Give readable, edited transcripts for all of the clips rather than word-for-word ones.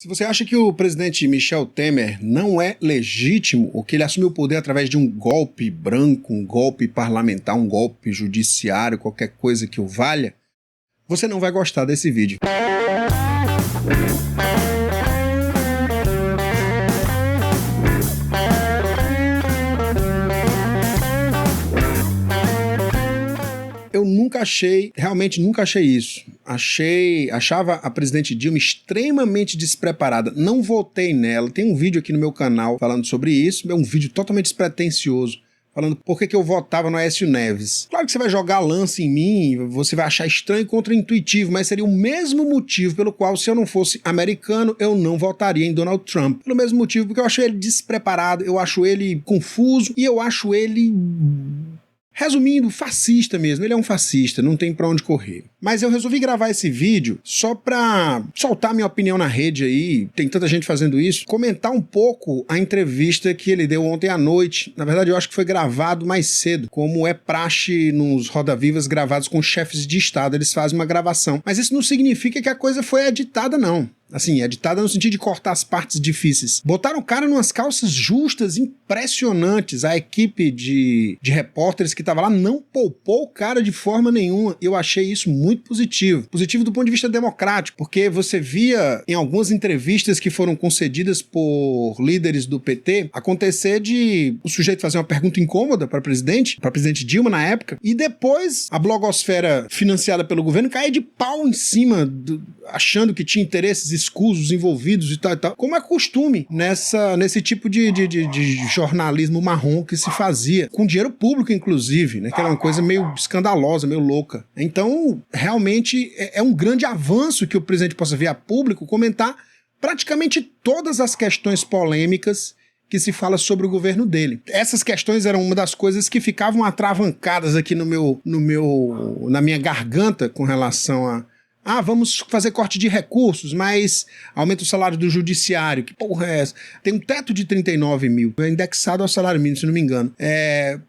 Se você acha que o presidente Michel Temer não é legítimo, ou que ele assumiu o poder através de um golpe branco, um golpe parlamentar, um golpe judiciário, qualquer coisa que o valha, você não vai gostar desse vídeo. Eu nunca achei, realmente nunca achei isso. Achava a presidente Dilma extremamente despreparada. Não votei nela. Tem um vídeo aqui no meu canal falando sobre isso. É um vídeo totalmente despretensioso, falando por que eu votava no Aécio Neves. Claro que você vai jogar lance em mim, você vai achar estranho e contraintuitivo, mas seria o mesmo motivo pelo qual, se eu não fosse americano, eu não votaria em Donald Trump. Pelo mesmo motivo, porque eu acho ele despreparado, eu acho ele confuso e eu acho ele... Resumindo, fascista mesmo, ele é um fascista, não tem pra onde correr. Mas eu resolvi gravar esse vídeo só pra soltar minha opinião na rede aí, tem tanta gente fazendo isso, comentar um pouco a entrevista que ele deu ontem à noite. Na verdade, eu acho que foi gravado mais cedo, como é praxe nos Roda Vivas gravados com chefes de Estado, eles fazem uma gravação. Mas isso não significa que a coisa foi editada, não. Assim, editada no sentido de cortar as partes difíceis. Botaram o cara numas calças justas, impressionantes. A equipe de repórteres que estava lá não poupou o cara de forma nenhuma. Eu achei isso muito positivo. Positivo do ponto de vista democrático, porque você via em algumas entrevistas que foram concedidas por líderes do PT, acontecer de o sujeito fazer uma pergunta incômoda para a presidente Dilma na época, e depois a blogosfera financiada pelo governo cair de pau em cima, achando que tinha interesses escusos envolvidos e tal, como é costume nesse tipo de jornalismo marrom que se fazia, com dinheiro público inclusive, né, que era uma coisa meio escandalosa, meio louca. Então, realmente, é um grande avanço que o presidente possa vir a público comentar praticamente todas as questões polêmicas que se fala sobre o governo dele. Essas questões eram uma das coisas que ficavam atravancadas aqui na minha garganta com relação a vamos fazer corte de recursos, mas aumenta o salário do judiciário. Que porra é essa? Tem um teto de 39 mil, é indexado ao salário mínimo, se não me engano.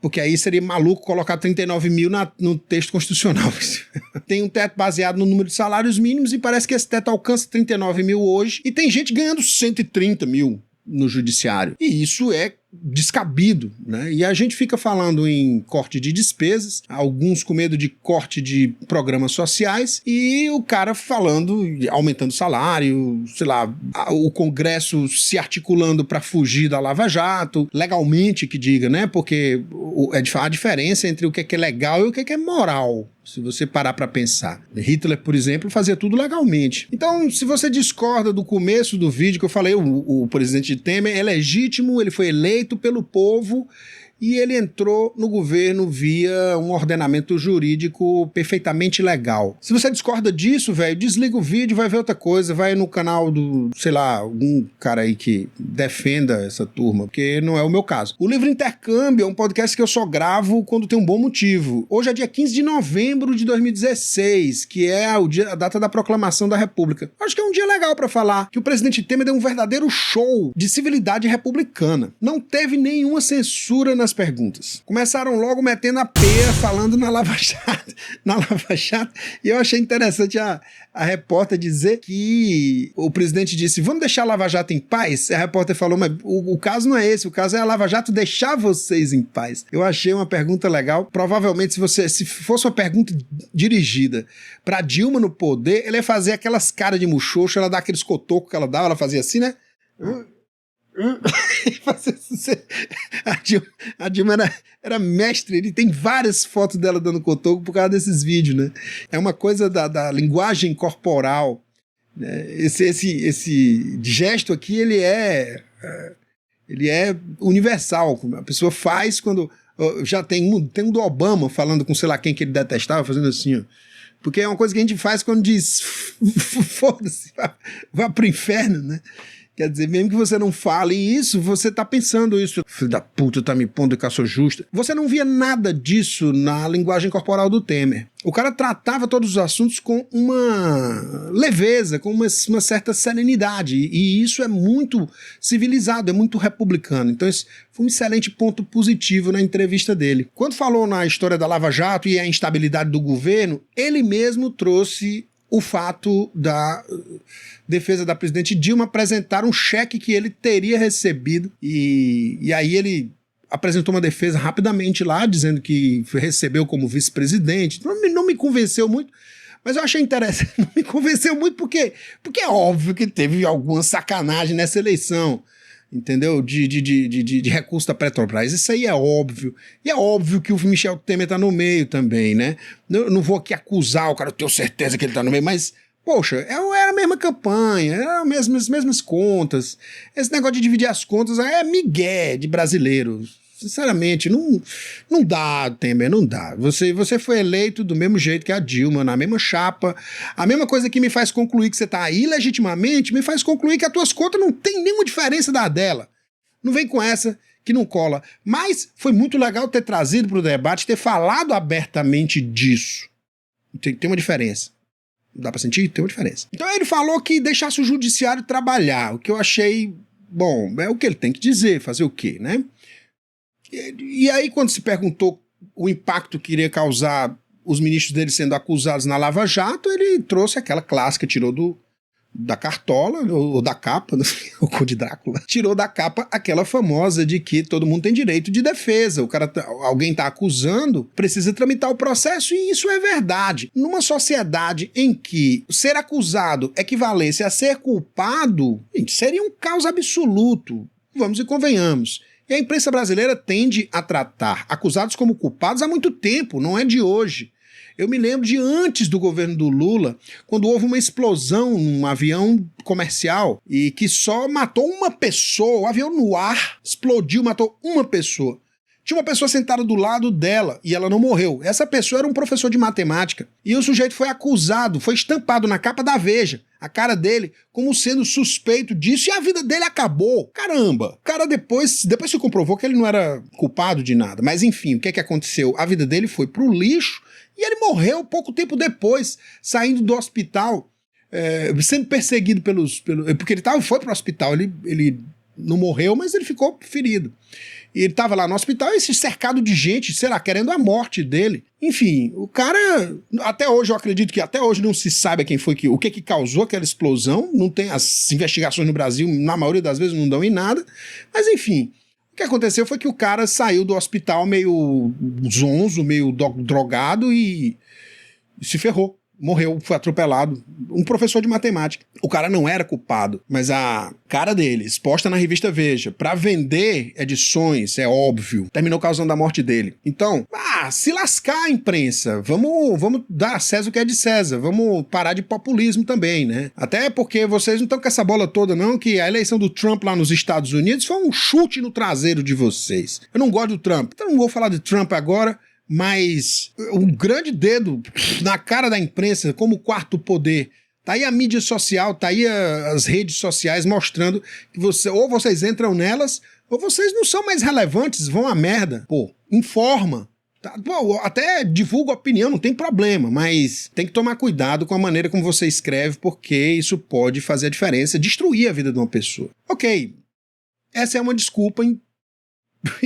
Porque aí seria maluco colocar 39 mil no texto constitucional. Tem um teto baseado no número de salários mínimos e parece que esse teto alcança 39 mil hoje e tem gente ganhando 130 mil no judiciário. E isso é descabido, né? E a gente fica falando em corte de despesas, alguns com medo de corte de programas sociais, e o cara falando, aumentando salário, sei lá, o Congresso se articulando para fugir da Lava Jato, legalmente que diga, né? Porque a diferença entre o que é legal e o que é moral, se você parar para pensar. Hitler, por exemplo, fazia tudo legalmente. Então, se você discorda do começo do vídeo que eu falei, o presidente Temer é legítimo, ele foi eleito pelo povo e ele entrou no governo via um ordenamento jurídico perfeitamente legal. Se você discorda disso, velho, desliga o vídeo, vai ver outra coisa, vai no canal do, sei lá, algum cara aí que defenda essa turma, porque não é o meu caso. O Livre Intercâmbio é um podcast que eu só gravo quando tem um bom motivo. Hoje é dia 15 de novembro de 2016, que é a data da proclamação da República. Acho que é um dia legal pra falar que o presidente Temer deu um verdadeiro show de civilidade republicana. Não teve nenhuma censura nas perguntas. Começaram logo metendo a peia, falando na Lava Jato, e eu achei interessante a repórter dizer que o presidente disse, vamos deixar a Lava Jato em paz? A repórter falou, mas o caso não é esse, o caso é a Lava Jato deixar vocês em paz. Eu achei uma pergunta legal. Provavelmente, se fosse uma pergunta dirigida para Dilma no poder, ela ia fazer aquelas caras de muxoxo, ela dá aqueles cotocos que ela dava, ela fazia assim, né? A Dilma era mestre, ele tem várias fotos dela dando cotoco por causa desses vídeos, né? É uma coisa da linguagem corporal, né? Esse gesto aqui, ele é universal. A pessoa faz quando... Já tem um do Obama falando com sei lá quem que ele detestava, fazendo assim, ó. Porque é uma coisa que a gente faz quando diz foda-se, vá pro inferno, né? Quer dizer, mesmo que você não fale isso, você tá pensando isso. Filho da puta, tá me pondo que eu sou justa. Você não via nada disso na linguagem corporal do Temer. O cara tratava todos os assuntos com uma leveza, com uma certa serenidade. E isso é muito civilizado, é muito republicano. Então esse foi um excelente ponto positivo na entrevista dele. Quando falou na história da Lava Jato e a instabilidade do governo, ele mesmo trouxe o fato da defesa da presidente Dilma apresentar um cheque que ele teria recebido, e aí ele apresentou uma defesa rapidamente lá, dizendo que recebeu como vice-presidente. Não me convenceu muito, mas eu achei interessante. Não me convenceu muito porque é óbvio que teve alguma sacanagem nessa eleição, entendeu? De recurso da Petrobras. Isso aí é óbvio. E é óbvio que o Michel Temer tá no meio também, né? Eu não vou aqui acusar o cara, eu tenho certeza que ele tá no meio, mas, poxa, era a mesma campanha, eram as mesmas contas. Esse negócio de dividir as contas é migué de brasileiro. Sinceramente, não dá, Temer, não dá. Você foi eleito do mesmo jeito que a Dilma, na mesma chapa. A mesma coisa que me faz concluir que você está aí legitimamente, me faz concluir que as tuas contas não tem nenhuma diferença da dela. Não vem com essa que não cola. Mas foi muito legal ter trazido para o debate, ter falado abertamente disso. Tem uma diferença. Dá para sentir? Tem uma diferença. Então ele falou que deixasse o judiciário trabalhar, o que eu achei, bom, é o que ele tem que dizer, fazer o quê, né? E aí, quando se perguntou o impacto que iria causar os ministros dele sendo acusados na Lava Jato, ele trouxe aquela clássica, tirou da cartola, ou da capa, o Conde Drácula, tirou da capa aquela famosa de que todo mundo tem direito de defesa, alguém está acusando, precisa tramitar o processo, e isso é verdade. Numa sociedade em que ser acusado equivalesse a ser culpado, seria um caos absoluto, vamos e convenhamos. E a imprensa brasileira tende a tratar acusados como culpados há muito tempo, não é de hoje. Eu me lembro de antes do governo do Lula, quando houve uma explosão num avião comercial e que só matou uma pessoa, o avião no ar explodiu, matou uma pessoa. Tinha uma pessoa sentada do lado dela e ela não morreu. Essa pessoa era um professor de matemática. E o sujeito foi acusado, foi estampado na capa da Veja, a cara dele, como sendo suspeito disso, e a vida dele acabou. Caramba! O cara depois se comprovou que ele não era culpado de nada. Mas enfim, o que aconteceu? A vida dele foi pro lixo e ele morreu pouco tempo depois, saindo do hospital, sendo perseguido porque ele foi pro hospital, ele não morreu, mas ele ficou ferido. E ele estava lá no hospital, esse cercado de gente, sei lá, querendo a morte dele. Enfim, o cara, até hoje, eu acredito que até hoje não se sabe quem foi o que causou aquela explosão. Não tem, as investigações no Brasil, na maioria das vezes, não dão em nada. Mas enfim, o que aconteceu foi que o cara saiu do hospital meio zonzo, meio drogado e se ferrou. Morreu, foi atropelado. Um professor de matemática. O cara não era culpado, mas a cara dele, exposta na revista Veja, pra vender edições, é óbvio, terminou causando a morte dele. Então, se lascar a imprensa. Vamos dar a César o que é de César. Vamos parar de populismo também, né? Até porque vocês não estão com essa bola toda, não, que a eleição do Trump lá nos Estados Unidos foi um chute no traseiro de vocês. Eu não gosto do Trump, então não vou falar de Trump agora. Mas um grande dedo na cara da imprensa como quarto poder. Tá aí a mídia social, tá aí as redes sociais mostrando que ou vocês entram nelas, ou vocês não são mais relevantes, vão à merda. Pô, informa. Tá, pô, até divulga opinião, não tem problema, mas tem que tomar cuidado com a maneira como você escreve, porque isso pode fazer a diferença, destruir a vida de uma pessoa. Ok, essa é uma desculpa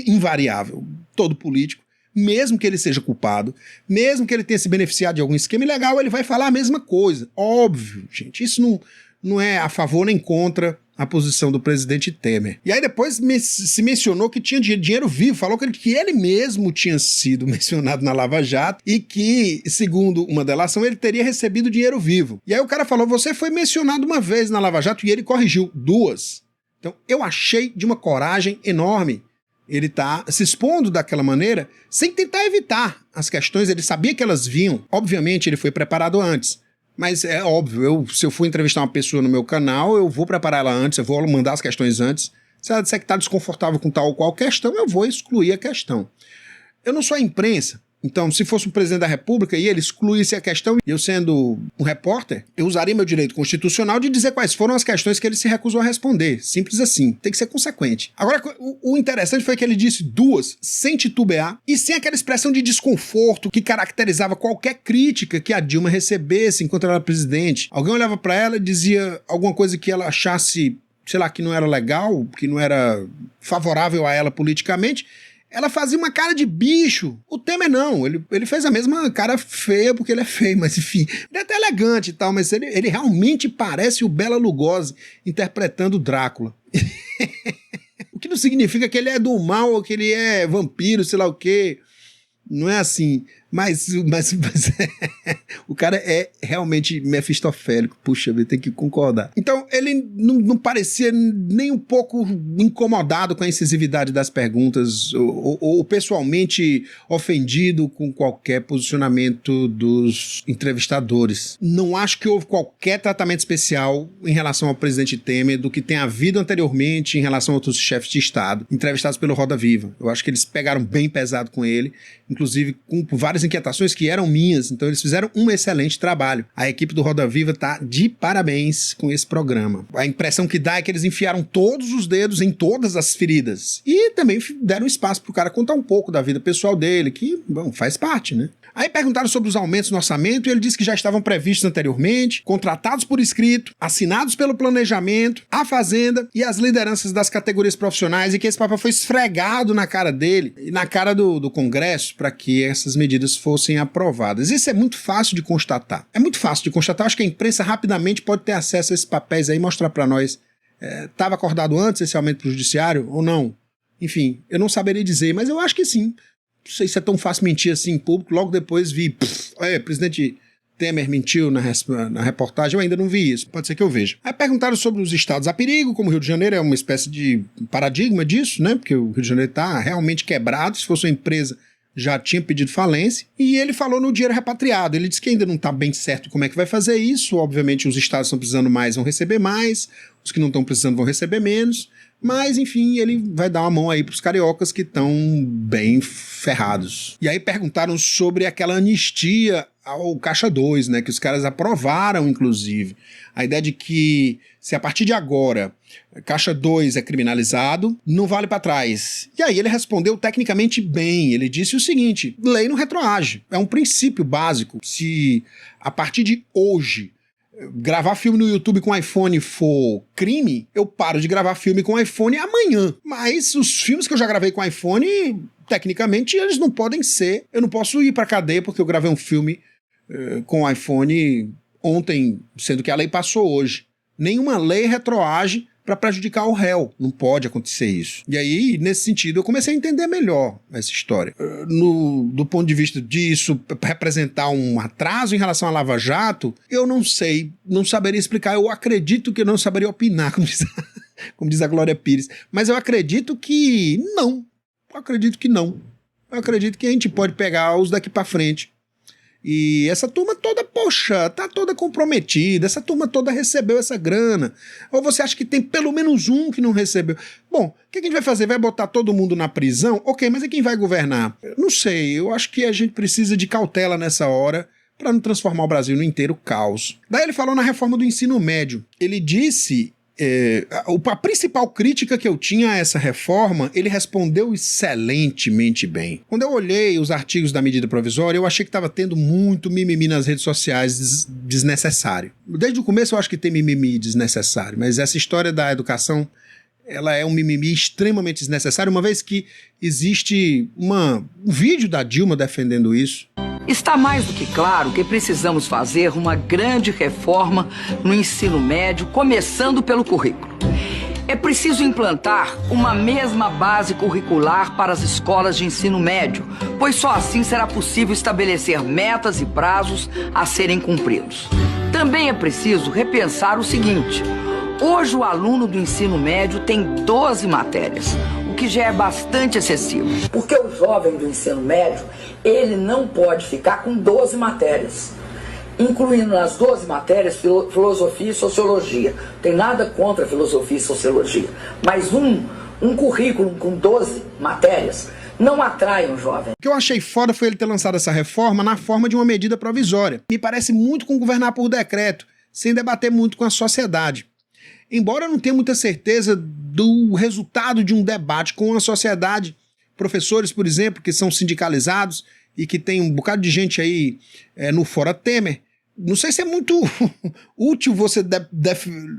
invariável. Todo político, mesmo que ele seja culpado, mesmo que ele tenha se beneficiado de algum esquema ilegal, ele vai falar a mesma coisa. Óbvio, gente. Isso não é a favor nem contra a posição do presidente Temer. E aí depois se mencionou que tinha dinheiro vivo, falou que ele mesmo tinha sido mencionado na Lava Jato e que, segundo uma delação, ele teria recebido dinheiro vivo. E aí o cara falou, você foi mencionado uma vez na Lava Jato, e ele corrigiu 2. Então eu achei de uma coragem enorme. Ele está se expondo daquela maneira sem tentar evitar as questões, ele sabia que elas vinham. Obviamente ele foi preparado antes, mas é óbvio, se eu for entrevistar uma pessoa no meu canal, eu vou preparar ela antes, eu vou mandar as questões antes. Se ela disser que está desconfortável com tal ou qual questão, eu vou excluir a questão. Eu não sou a imprensa, então se fosse o presidente da República e ele excluísse a questão, e eu sendo um repórter, eu usaria meu direito constitucional de dizer quais foram as questões que ele se recusou a responder. Simples assim, tem que ser consequente. Agora, o interessante foi que ele disse 2 sem titubear e sem aquela expressão de desconforto que caracterizava qualquer crítica que a Dilma recebesse enquanto ela era presidente. Alguém olhava para ela e dizia alguma coisa que ela achasse, sei lá, que não era legal, que não era favorável a ela politicamente. ela fazia uma cara de bicho. O Temer não, ele fez a mesma cara feia porque ele é feio, mas enfim, ele é até elegante e tal, mas ele realmente parece o Bela Lugosi interpretando o Drácula. O que não significa que ele é do mal ou que ele é vampiro, sei lá o quê. Não é assim, mas o cara é realmente mefistofélico, puxa vida, tem que concordar. Então ele não parecia nem um pouco incomodado com a incisividade das perguntas ou pessoalmente ofendido com qualquer posicionamento dos entrevistadores. Não acho que houve qualquer tratamento especial em relação ao presidente Temer do que tem havido anteriormente em relação a outros chefes de Estado entrevistados pelo Roda Viva. Eu acho que eles pegaram bem pesado com ele, inclusive com várias inquietações que eram minhas, então eles fizeram um excelente trabalho. A equipe do Roda Viva tá de parabéns com esse programa. A impressão que dá é que eles enfiaram todos os dedos em todas as feridas e também deram espaço pro cara contar um pouco da vida pessoal dele, que, bom, faz parte, né? Aí perguntaram sobre os aumentos no orçamento e ele disse que já estavam previstos anteriormente, contratados por escrito, assinados pelo planejamento, a Fazenda e as lideranças das categorias profissionais, e que esse papel foi esfregado na cara dele e na cara do Congresso para que essas medidas fossem aprovadas. Isso é muito fácil de constatar. É muito fácil de constatar. Acho que a imprensa rapidamente pode ter acesso a esses papéis aí e mostrar para nós. Estava acordado antes esse aumento para o judiciário ou não? Enfim, eu não saberia dizer, mas eu acho que sim. Não sei se é tão fácil mentir assim em público. Logo depois vi, presidente Temer mentiu na reportagem, eu ainda não vi isso, pode ser que eu veja. Aí perguntaram sobre os estados a perigo, como o Rio de Janeiro é uma espécie de paradigma disso, né? Porque o Rio de Janeiro está realmente quebrado, se fosse uma empresa já tinha pedido falência, e ele falou no dinheiro repatriado. Ele disse que ainda não está bem certo como é que vai fazer isso. Obviamente os estados estão precisando mais, vão receber mais, os que não estão precisando vão receber menos, mas enfim, ele vai dar uma mão aí para os cariocas que estão bem ferrados. E aí perguntaram sobre aquela anistia ao Caixa 2, né, que os caras aprovaram, inclusive. A ideia de que, se a partir de agora Caixa 2 é criminalizado, não vale para trás. E aí ele respondeu tecnicamente bem. Ele disse o seguinte: lei não retroage. É um princípio básico. Se a partir de hoje gravar filme no YouTube com iPhone for crime, eu paro de gravar filme com iPhone amanhã. Mas os filmes que eu já gravei com iPhone, tecnicamente, eles não podem ser. Eu não posso ir pra cadeia porque eu gravei um filme com iPhone ontem, sendo que a lei passou hoje. Nenhuma lei retroage para prejudicar o réu. Não pode acontecer isso. E aí, nesse sentido, eu comecei a entender melhor essa história. Do ponto de vista disso representar um atraso em relação à Lava Jato, eu não sei, não saberia explicar. Eu acredito que eu não saberia opinar, como diz a Glória Pires. Mas eu acredito que não. Eu acredito que não. Eu acredito que a gente pode pegar os daqui para frente. E essa turma toda, poxa, tá toda comprometida, essa turma toda recebeu essa grana. Ou você acha que tem pelo menos um que não recebeu? Bom, o que a gente vai fazer? Vai botar todo mundo na prisão? Ok, mas e quem vai governar? Eu não sei, eu acho que a gente precisa de cautela nessa hora para não transformar o Brasil no inteiro caos. Daí ele falou na reforma do ensino médio. Ele disse... a principal crítica que eu tinha a essa reforma, ele respondeu excelentemente bem. Quando eu olhei os artigos da medida provisória, eu achei que estava tendo muito mimimi nas redes sociais desnecessário. Desde o começo eu acho que tem mimimi desnecessário, mas essa história da educação, ela é um mimimi extremamente desnecessário, uma vez que existe um vídeo da Dilma defendendo isso. Está mais do que claro que precisamos fazer uma grande reforma no ensino médio, começando pelo currículo. É preciso implantar uma mesma base curricular para as escolas de ensino médio, pois só assim será possível estabelecer metas e prazos a serem cumpridos. Também é preciso repensar o seguinte: hoje o aluno do ensino médio tem 12 matérias, o que já é bastante excessivo. Porque o jovem do ensino médio, ele não pode ficar com 12 matérias, incluindo nas 12 matérias filosofia e sociologia. Não tem nada contra filosofia e sociologia, mas um currículo com 12 matérias não atrai um jovem. O que eu achei foda foi ele ter lançado essa reforma na forma de uma medida provisória. Me parece muito com governar por decreto, sem debater muito com a sociedade. Embora eu não tenha muita certeza do resultado de um debate com a sociedade, professores, por exemplo, que são sindicalizados e que tem um bocado de gente aí no Fora Temer, não sei se é muito útil você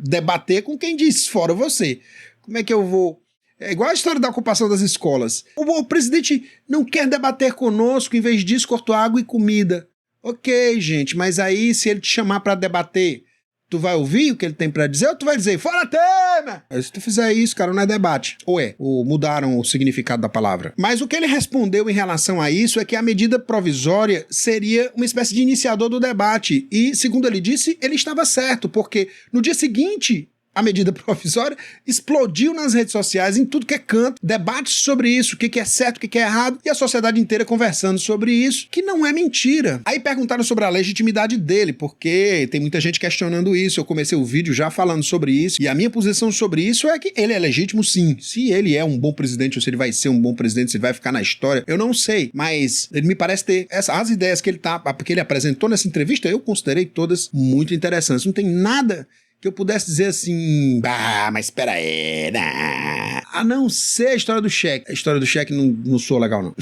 debater com quem diz fora você. Como é que eu vou É igual a história da ocupação das escolas. O presidente não quer debater conosco, em vez disso cortou água e comida. Ok, gente, mas aí se ele te chamar pra debater, tu vai ouvir o que ele tem pra dizer ou tu vai dizer, fora Temer? Se tu fizer isso, cara, não é debate. Ou mudaram o significado da palavra. Mas o que ele respondeu em relação a isso é que a medida provisória seria uma espécie de iniciador do debate. E, segundo ele disse, ele estava certo, porque no dia seguinte a medida provisória explodiu nas redes sociais, em tudo que é canto, debates sobre isso, o que é certo, o que é errado, e a sociedade inteira conversando sobre isso, que não é mentira. Aí perguntaram sobre a legitimidade dele, porque tem muita gente questionando isso, eu comecei o vídeo já falando sobre isso, e a minha posição sobre isso é que ele é legítimo sim. Se ele é um bom presidente, ou se ele vai ser um bom presidente, se ele vai ficar na história, eu não sei, mas ele me parece ter as ideias que ele apresentou nessa entrevista, eu considerei todas muito interessantes. Não tem nada que eu pudesse dizer assim, mas espera aí, né? A não ser a história do cheque. A história do cheque não soa legal, não.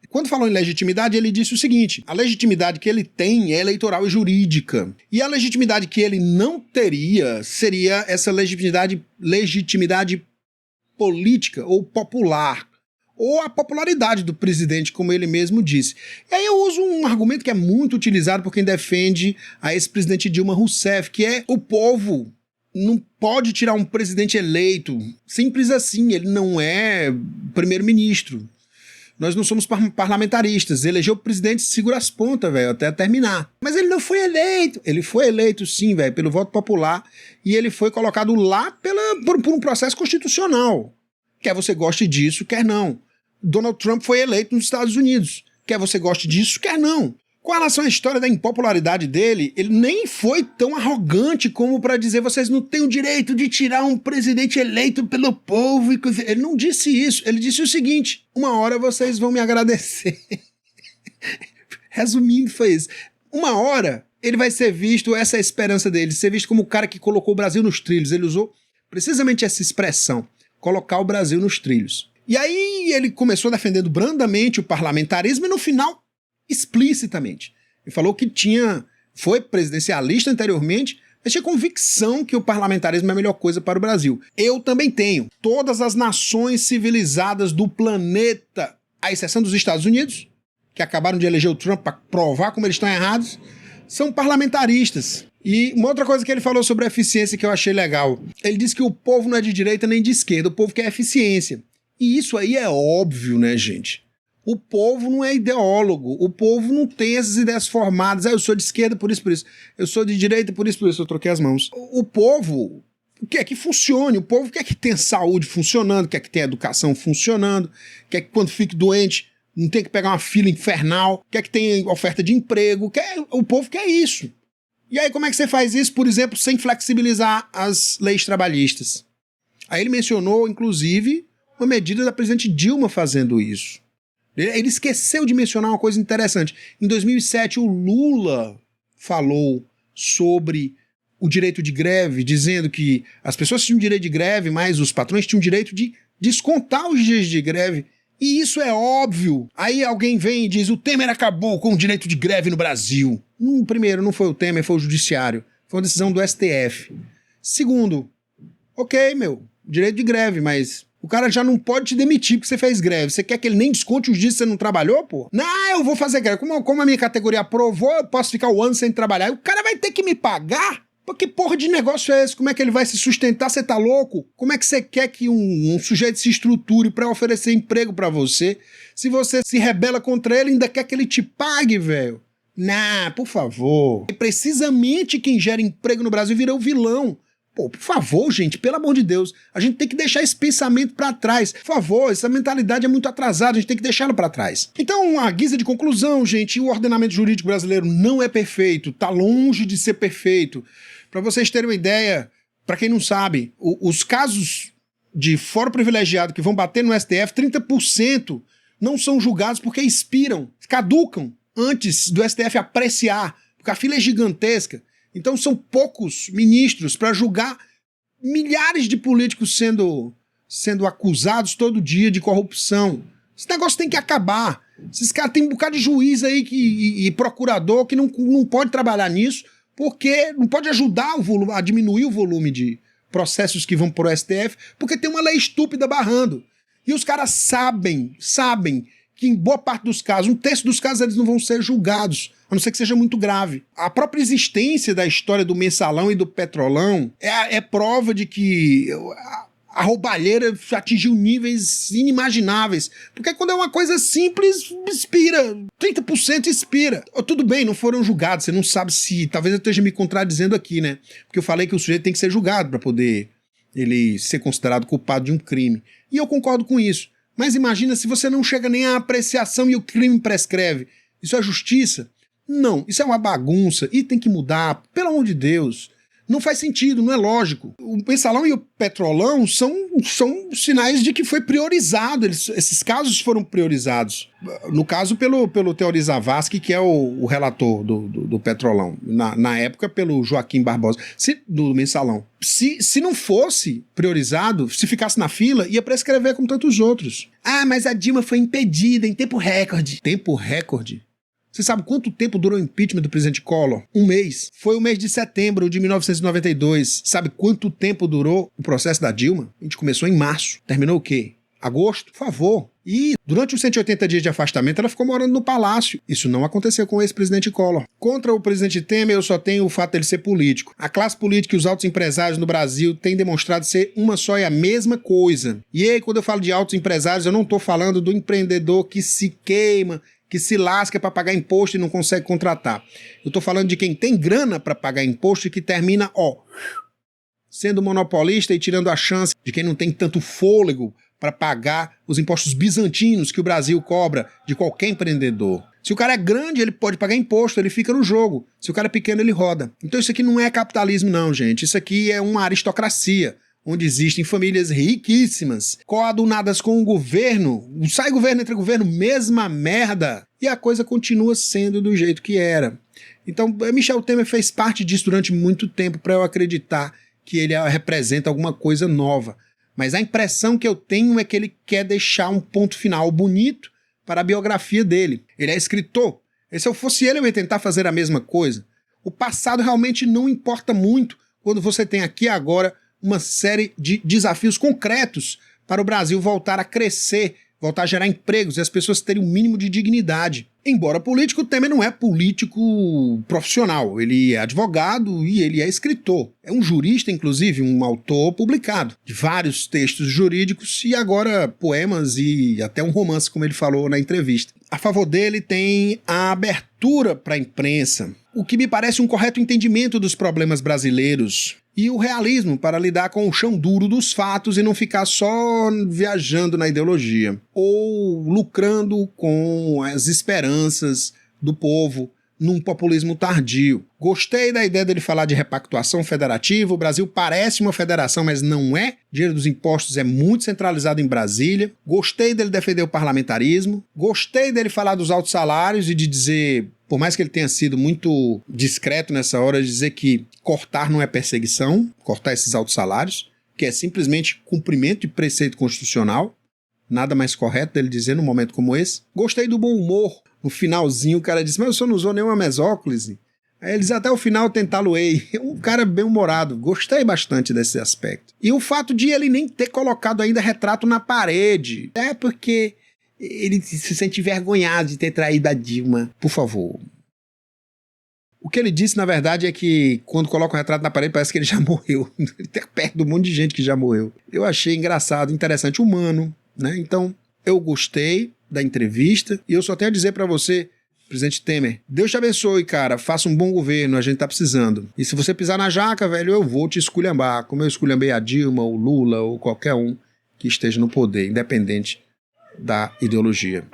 Quando falou em legitimidade, ele disse o seguinte, a legitimidade que ele tem é eleitoral e jurídica. E a legitimidade que ele não teria seria essa legitimidade política ou popular. Ou a popularidade do presidente, como ele mesmo disse. E aí eu uso um argumento que é muito utilizado por quem defende a ex-presidente Dilma Rousseff, que é o povo não pode tirar um presidente eleito. Simples assim, ele não é primeiro-ministro. Nós não somos parlamentaristas. Eleger o presidente segura as pontas, velho, até terminar. Mas ele não foi eleito. Ele foi eleito, sim, velho, pelo voto popular. E ele foi colocado lá por um processo constitucional. Quer você goste disso, quer não. Donald Trump foi eleito nos Estados Unidos. Quer você goste disso, quer não. Com relação à história da impopularidade dele, ele nem foi tão arrogante como para dizer vocês não têm o direito de tirar um presidente eleito pelo povo. Ele não disse isso. Ele disse o seguinte, uma hora vocês vão me agradecer. Resumindo, foi isso. Uma hora ele vai ser visto, essa é a esperança dele, ser visto como o cara que colocou o Brasil nos trilhos. Ele usou precisamente essa expressão, colocar o Brasil nos trilhos. E aí ele começou defendendo brandamente o parlamentarismo e no final, explicitamente. Ele falou que foi presidencialista anteriormente, mas tinha convicção que o parlamentarismo é a melhor coisa para o Brasil. Eu também tenho. Todas as nações civilizadas do planeta, à exceção dos Estados Unidos, que acabaram de eleger o Trump para provar como eles estão errados, são parlamentaristas. E uma outra coisa que ele falou sobre a eficiência que eu achei legal, ele disse que o povo não é de direita nem de esquerda, o povo quer eficiência. E isso aí é óbvio, né, gente? O povo não é ideólogo, o povo não tem essas ideias formadas, eu sou de esquerda por isso, eu sou de direita por isso, eu troquei as mãos. O povo quer que funcione, o povo quer que tenha saúde funcionando, quer que tenha educação funcionando, quer que quando fique doente não tenha que pegar uma fila infernal, quer que tenha oferta de emprego, o povo quer isso. E aí como é que você faz isso, por exemplo, sem flexibilizar as leis trabalhistas? Aí ele mencionou, inclusive, uma medida da presidente Dilma fazendo isso. Ele esqueceu de mencionar uma coisa interessante. Em 2007, o Lula falou sobre o direito de greve, dizendo que as pessoas tinham direito de greve, mas os patrões tinham direito de descontar os dias de greve. E isso é óbvio. Aí alguém vem e diz, o Temer acabou com o direito de greve no Brasil. Primeiro, não foi o Temer, foi o Judiciário. Foi uma decisão do STF. Segundo, ok, direito de greve, mas o cara já não pode te demitir porque você fez greve. Você quer que ele nem desconte os dias que você não trabalhou, pô? Não, eu vou fazer greve. Como a minha categoria aprovou, eu posso ficar o ano sem trabalhar. O cara vai ter que me pagar? Pô, que porra de negócio é esse? Como é que ele vai se sustentar? Você tá louco? Como é que você quer que um sujeito se estruture pra oferecer emprego pra você? Se você se rebela contra ele, ainda quer que ele te pague, velho? Não, por favor. E precisamente quem gera emprego no Brasil vira o vilão. Pô, por favor, gente, pelo amor de Deus, a gente tem que deixar esse pensamento pra trás. Por favor, essa mentalidade é muito atrasada, a gente tem que deixá-la pra trás. Então, a guisa de conclusão, gente, o ordenamento jurídico brasileiro não é perfeito, tá longe de ser perfeito. Pra vocês terem uma ideia, pra quem não sabe, os casos de foro privilegiado que vão bater no STF, 30% não são julgados porque expiram, caducam antes do STF apreciar, porque a fila é gigantesca. Então são poucos ministros para julgar milhares de políticos sendo acusados todo dia de corrupção. Esse negócio tem que acabar. Esses caras têm um bocado de juiz aí e procurador que não pode trabalhar nisso porque não pode ajudar a diminuir o volume de processos que vão pro STF, porque tem uma lei estúpida barrando. E os caras sabem que em boa parte dos casos, um terço dos casos, eles não vão ser julgados, a não ser que seja muito grave. A própria existência da história do Mensalão e do Petrolão é prova de que a roubalheira atingiu níveis inimagináveis. Porque quando é uma coisa simples, expira. 30% expira. Tudo bem, não foram julgados, você não sabe se... Talvez eu esteja me contradizendo aqui, né? Porque eu falei que o sujeito tem que ser julgado para poder ele ser considerado culpado de um crime. E eu concordo com isso. Mas imagina se você não chega nem à apreciação e o crime prescreve. Isso é justiça? Não, isso é uma bagunça e tem que mudar, pelo amor de Deus. Não faz sentido, não é lógico. O Mensalão e o Petrolão são sinais de que foi priorizado, esses casos foram priorizados. No caso, pelo Teori Zavascki, que é o relator do Petrolão. Na época, pelo Joaquim Barbosa, do Mensalão. Se não fosse priorizado, se ficasse na fila, ia prescrever como tantos outros. Ah, mas a Dilma foi impedida em tempo recorde. Tempo recorde? Você sabe quanto tempo durou o impeachment do presidente Collor? 1 mês. Foi o mês de setembro de 1992. Sabe quanto tempo durou o processo da Dilma? A gente começou em março. Terminou o quê? Agosto? Por favor. E durante os 180 dias de afastamento, ela ficou morando no palácio. Isso não aconteceu com o ex-presidente Collor. Contra o presidente Temer, eu só tenho o fato dele ser político. A classe política e os altos empresários no Brasil têm demonstrado ser uma só e a mesma coisa. E aí, quando eu falo de altos empresários, eu não estou falando do empreendedor que se queima, que se lasca para pagar imposto e não consegue contratar. Eu estou falando de quem tem grana para pagar imposto e que termina, sendo monopolista e tirando a chance de quem não tem tanto fôlego para pagar os impostos bizantinos que o Brasil cobra de qualquer empreendedor. Se o cara é grande, ele pode pagar imposto, ele fica no jogo. Se o cara é pequeno, ele roda. Então isso aqui não é capitalismo não, gente. Isso aqui é uma aristocracia, onde existem famílias riquíssimas, coadunadas com o governo, sai governo, entra governo, mesma merda, e a coisa continua sendo do jeito que era. Então, Michel Temer fez parte disso durante muito tempo para eu acreditar que ele representa alguma coisa nova. Mas a impressão que eu tenho é que ele quer deixar um ponto final bonito para a biografia dele. Ele é escritor. E se eu fosse ele, eu ia tentar fazer a mesma coisa. O passado realmente não importa muito quando você tem aqui agora uma série de desafios concretos para o Brasil voltar a crescer, voltar a gerar empregos e as pessoas terem um mínimo de dignidade. Embora político, o Temer não é político profissional, ele é advogado e ele é escritor. É um jurista, inclusive, um autor publicado de vários textos jurídicos e agora poemas e até um romance, como ele falou na entrevista. A favor dele tem a abertura para a imprensa, o que me parece um correto entendimento dos problemas brasileiros, e o realismo para lidar com o chão duro dos fatos e não ficar só viajando na ideologia, ou lucrando com as esperanças do povo num populismo tardio. Gostei da ideia dele falar de repactuação federativa. O Brasil parece uma federação, mas não é. O dinheiro dos impostos é muito centralizado em Brasília. Gostei dele defender o parlamentarismo. Gostei dele falar dos altos salários e de dizer, por mais que ele tenha sido muito discreto nessa hora, de dizer que cortar não é perseguição, cortar esses altos salários, que é simplesmente cumprimento de preceito constitucional. Nada mais correto dele dizer num momento como esse. Gostei do bom humor. No finalzinho o cara disse, mas o senhor não usou nenhuma mesóclise? Aí eles até o final tentá-lo-ei. Um cara bem humorado. Gostei bastante desse aspecto. E o fato de ele nem ter colocado ainda retrato na parede. É porque ele se sente envergonhado de ter traído a Dilma. Por favor. O que ele disse, na verdade, é que quando coloca o retrato na parede, parece que ele já morreu. Ele tá perto de um monte de gente que já morreu. Eu achei engraçado, interessante, humano, né? Então, eu gostei da entrevista e eu só tenho a dizer pra você, presidente Temer, Deus te abençoe, cara, faça um bom governo, a gente tá precisando. E se você pisar na jaca, velho, eu vou te esculhambar, como eu esculhambei a Dilma, o Lula ou qualquer um que esteja no poder, independente da ideologia.